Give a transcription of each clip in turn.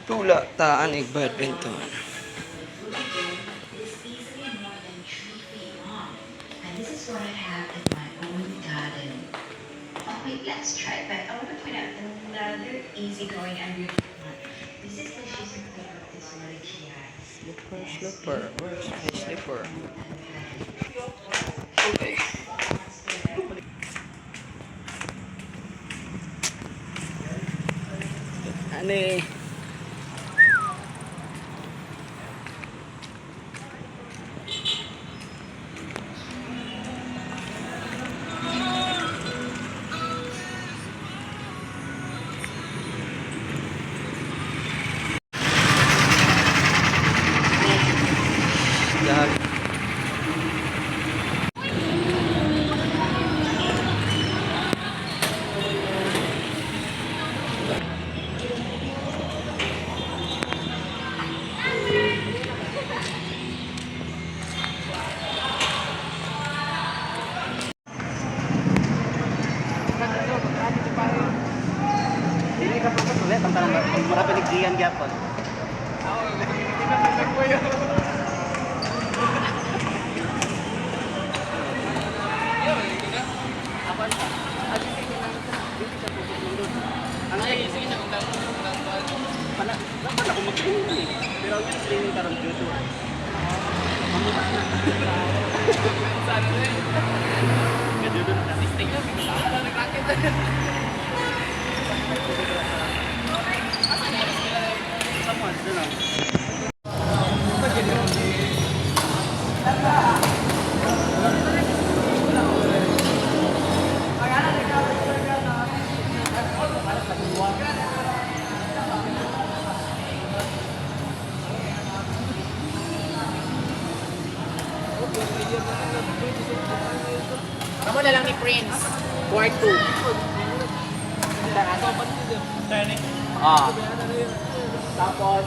Tula taan badminton. This is what I have in my own garden. Oh wait, let's try it. But I want to point out another easygoing and beautiful one. This is the Shizu of this Malikia. Slipper. Where's my slipper? Okay. Ani. Dahil Hindi ka pa ulit ang tanong marami nagdiyan gyapon. Ang ay sige na undang pala ko mag-training eh. Pero ang yung training karon judo. Gadudo na testing na bigla nagrakit. Someone, you know. Kamu na lang ni Prince. Part 2. Ah. Tapos,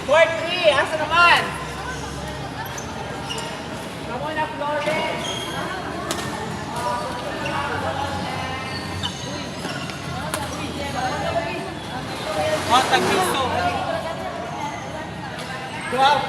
Part 3, asa naman? Kamu na Florence. Oh, tagpiso. Wow.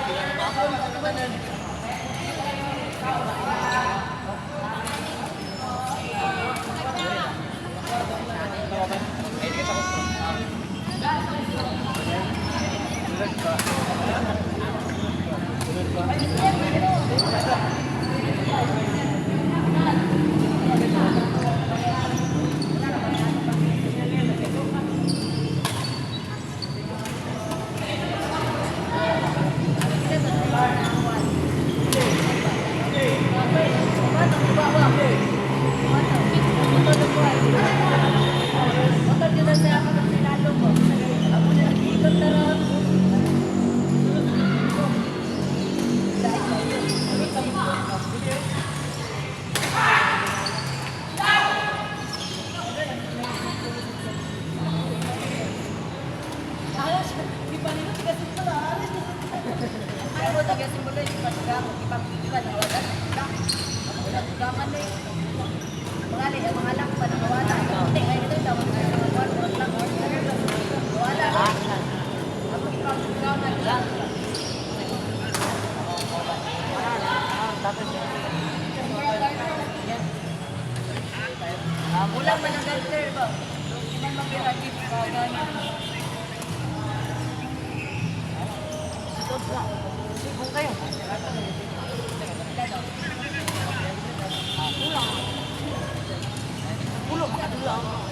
Wala man ang filter ba? Hindi man mag-reagit ka ganyan. Ito ba? Kung kayo. Pulo makadula ako.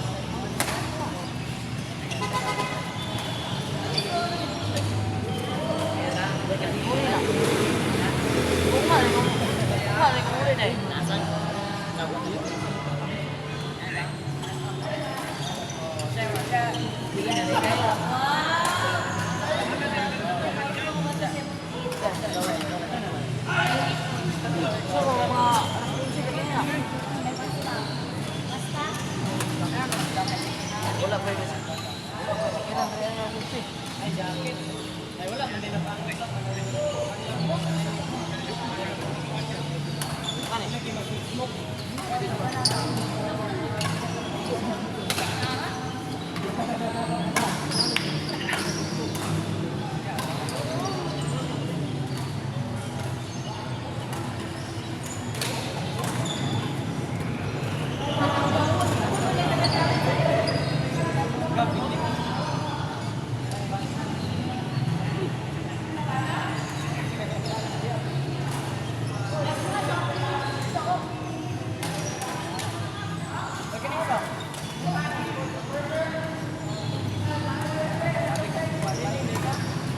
Wala pa yun. Ay, jacket. Ay, wala. Hindi na pa.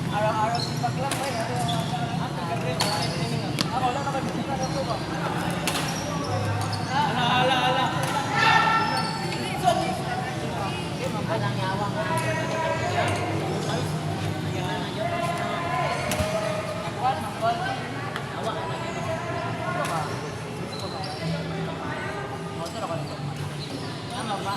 Araw-araw si Baklang ba? Ako lang nakabisita na ito ba? Ala. Mampalang yawang. Nagwal. Awa ka na. Ano ba? Motor ako nito. Ano ba?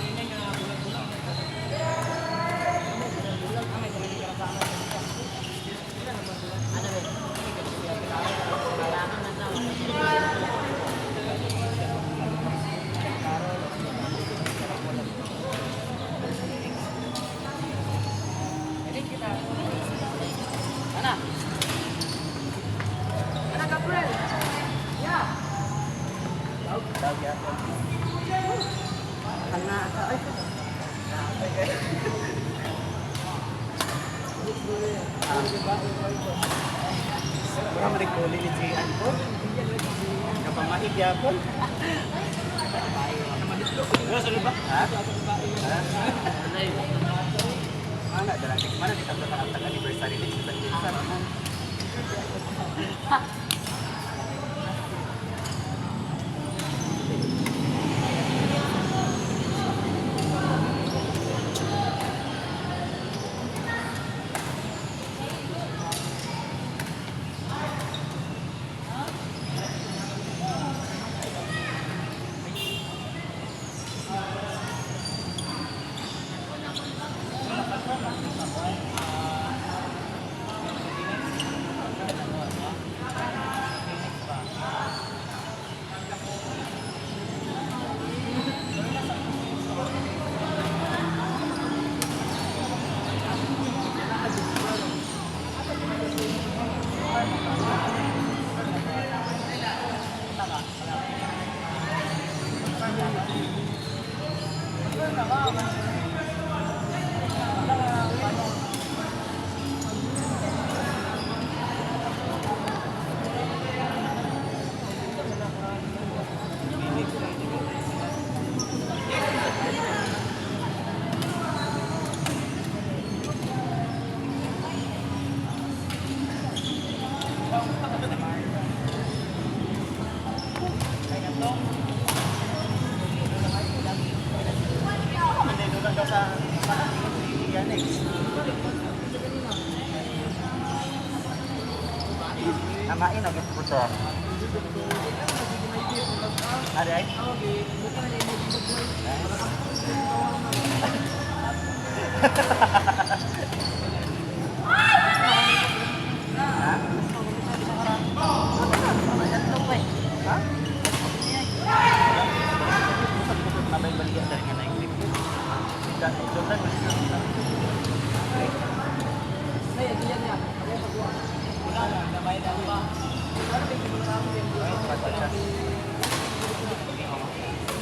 Kurang merikuli ni si Anko. Kapamaig yapon. Sulit ba? Ha? Mana dalatik mana kita berharap anniversary ni kita. Namain agad po ito. Ada ay? Nabay balikan dari kanay clip. Dan jodan masih. Saya diyan niya. Wala lang, nabay na ba? Ano ba yung mga kami? Ay, patata.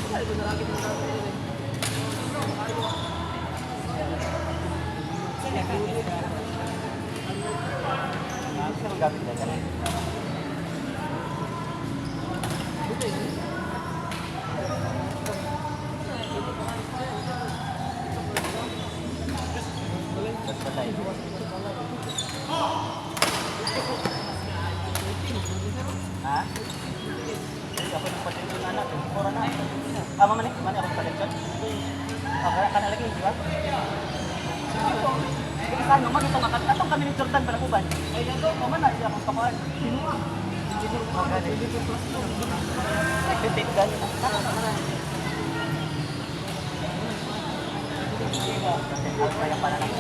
Ay, ito na lang kita. Saan ang gamit na ganun? Patay. Ha? Ako yung patay ng anak. Pura na. Mani ako patay dyan. Kana lagi, di ba? Saan naman ito nga? Atong kami ni Jordan pala kuban. Ay, ito, mana siya akong kakuhan. Oh, gani. Nagtitik gani na. Kaya pala lang.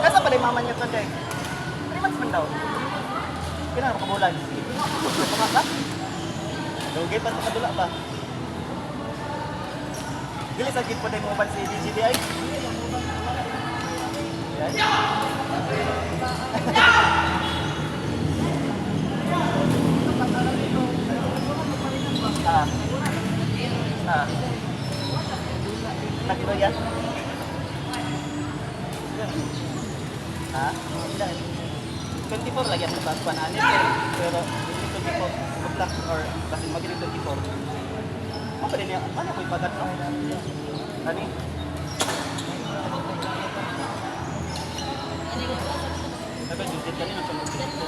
Kasa pala yung mama niya today? 3 months man daw. Kailan ako kabulan? Pangasa? Dugay pa ito kadula ba? Dili sa gid po na yung mobile si DGDI? Yan. Nagiro yan? Ha? Ilan? 24 lagi ang sa pananin pero 24 mag-block or kasi mag-24 ano pa rin niya? Ano ko ipagat no? Ano? Sabi, Judith ka rin ang pamag-24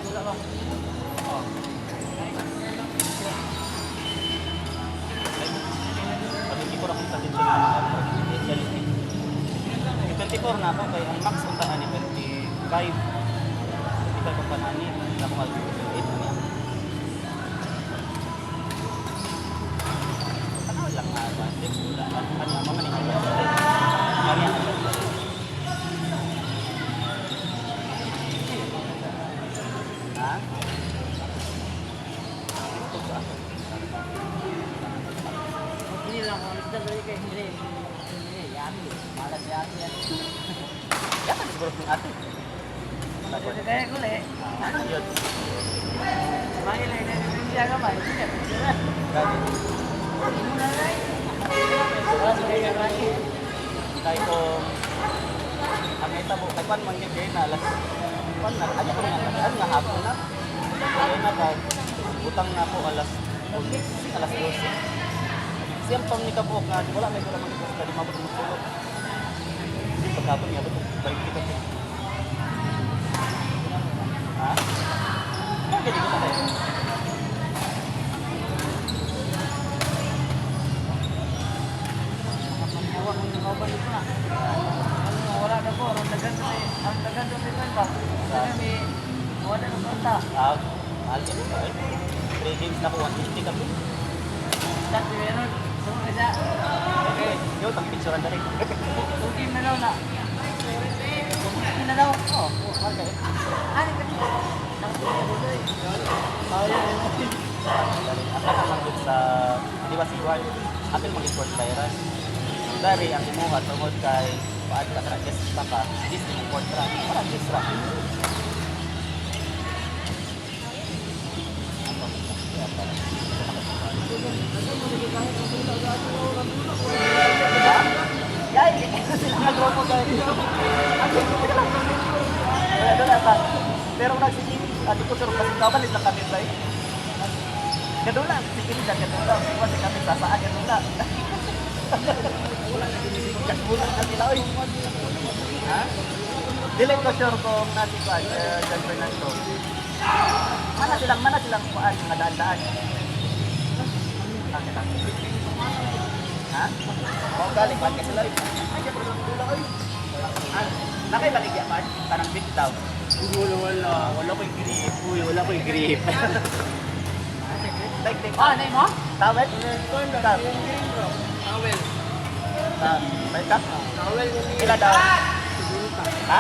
wala ba? Oo. Pag-24 akong sa atensyon na 24 na ako kaya ang max ang tahan ni 25 ang panani ako mag-8 na niya tanaw lang nga ba ano mama ni kanya kanya ha? Ito sa ako Hindi lang ako. Hindi. Yami. Malas yami yan. yan ang siguro ng ate Kaya ko le. yun Mahila na hindi ka ba? Hindi ka. gani kahit kung ang itabo kay pan man gid na alas pan na aja ko nga hapon na kaya na kay utang na po alas 12 siyang pang nikabuok na wala may wala man ko sa mabot mo sulod di pagkapon niya ba balik kita ha ano gani ko tayo Hawa mo yung kauban ito na. Wala na po. Ang dagan doon ba? Sabi, wala na punta. mahal ka ba 3 games na ko 150 kami Dati meron. Sumunod okay yo tang picture na rin Tugim na daw na. Tugim na daw. oh mahal ka Ano ka dito? Ako naman dun sa, di ba si Juan, akin mag-import virus. Dari, ang imuha, tungod kay, paad ka sa guest baka, this import ra, parang this ra. Yay! Sila nag-grupo kayo. Wala doon ata. Pero nagsisip, ati ko sarong kasi kabalit lang kami tayo. Kadula, sikit dyan, kadula. Kasi kami sasaan, kadula. Kasbulan na sila, oy. Ha? Dili ko sure kung nasi ko, John Fernando. Mana silang kuan, mga daan-daan. Ha? Mau galing pa kasi lang. Ay, kaya pala oy. Nakay baligya man, parang big daw. Wala ko'y grip. Uy, wala ko'y grip. Like, Ano mo? tawet? Tawet. Towel. Balik ka? Ilan daw? Ha?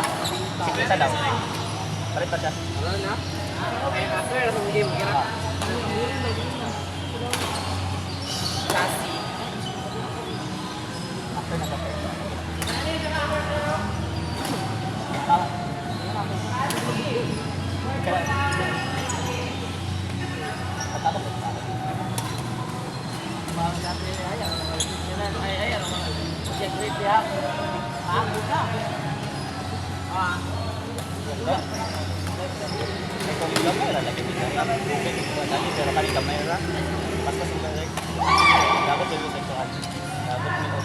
50 daw. Balik pa siya. Wala na? May after ang game kira. Kasi After na kape. mga dati ayaw ay ano check rate ya. Buka. Ah, Ito yung gamay ra lagi kita. Dali pero kali gamay ra. Pas pas balik. Dapat dulu sa ito. Dapat mo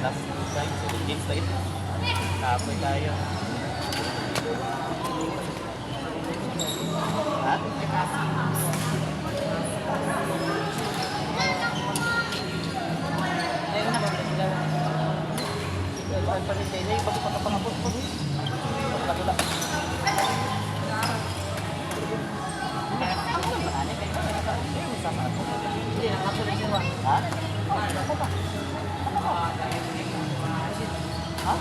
last time sa games lagi. Tapos tayo. Ha? ayaw na ba sila? Pa rin tayo, pagpapapapapot po. Wala. Hindi, nakasunod siya. Ha? Ako ba? Ha?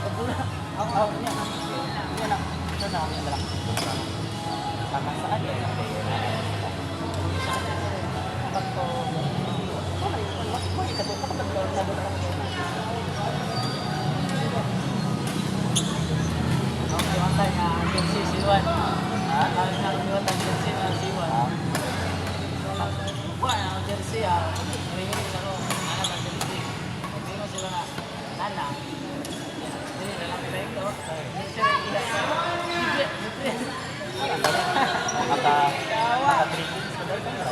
Pagpula. Ako niya. Niya na. Ito na ang lang. Sama saan yan? Pagpo. Wala yun. Wala yun. Ito kapag Yung tayo na jersey siwan. Ha? Ang nakakuha ng jersey na siwan. Wala ang jersey ah. Ringi sa ko. Anak ang jersey. Hindi mo sila na. Nana. Hindi na lang ito. Jersey na ila. Libre. Naka-treatment sa dahil ka nila.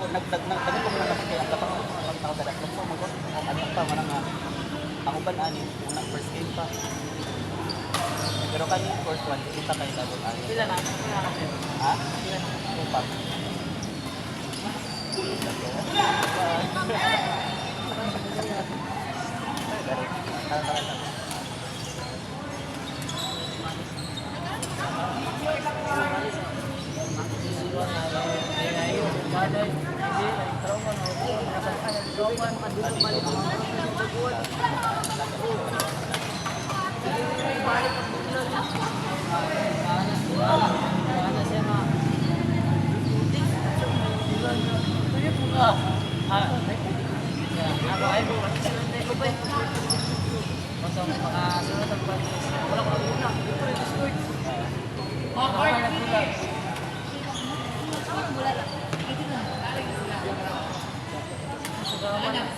Nagdagdag ko muna kasi ang kapag pagkakadat ko mag ano pa manang ang uban ani unang first game pa. Pero kani first one kita kay double ani. Sila na. Sila na kasi. Ha? Sila na. Upa.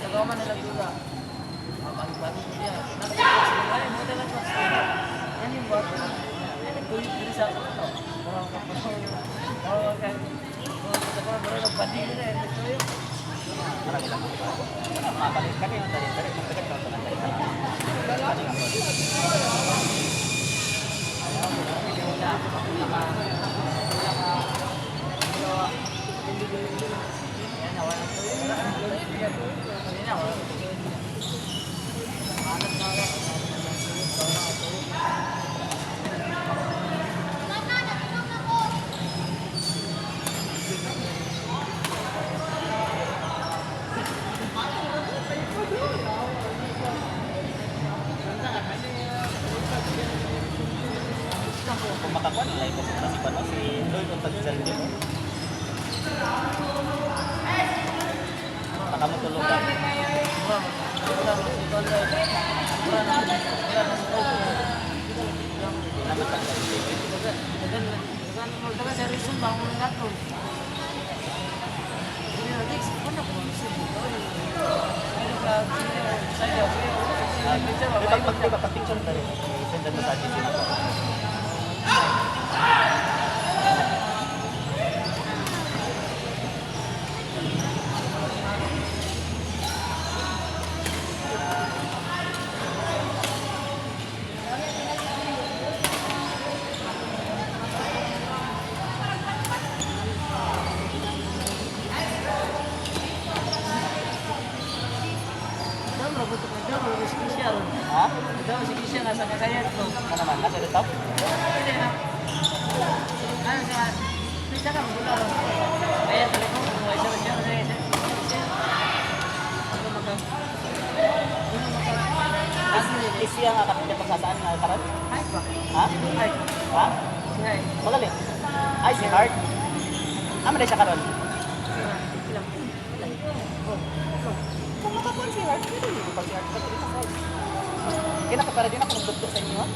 Sagaman nila juga. Bagi-bagi dia. Nanti ay mo talaga ko. Yan yung bago. Nagtuloy dito sa ako. Parang kapatid. Oh, okay. Oh, parang nagpati nila ito yun. Mabalik kami yung dari-dari magtagal ka sa nanday. Kung makakuha nila ito sa si Pano, si Lloyd ang tag-sell din. Baka matulog ka. Naman tag-sell. Pag-picture tayo, send na sa agency na po. Ha? Daw si Kisha nasa kakayan ko. Ano naman? Nasa the top? siya nga kapit pa sa saan na karon? Ay, ba? Ha? Ay, Ha? siya eh. Magaling. Ay, si Heart. Ama na siya karon. Ilang. Kung makakuha si Heart, pwede hindi pag si Heart. Kaya para din ako magdugtog sa inyo, ha?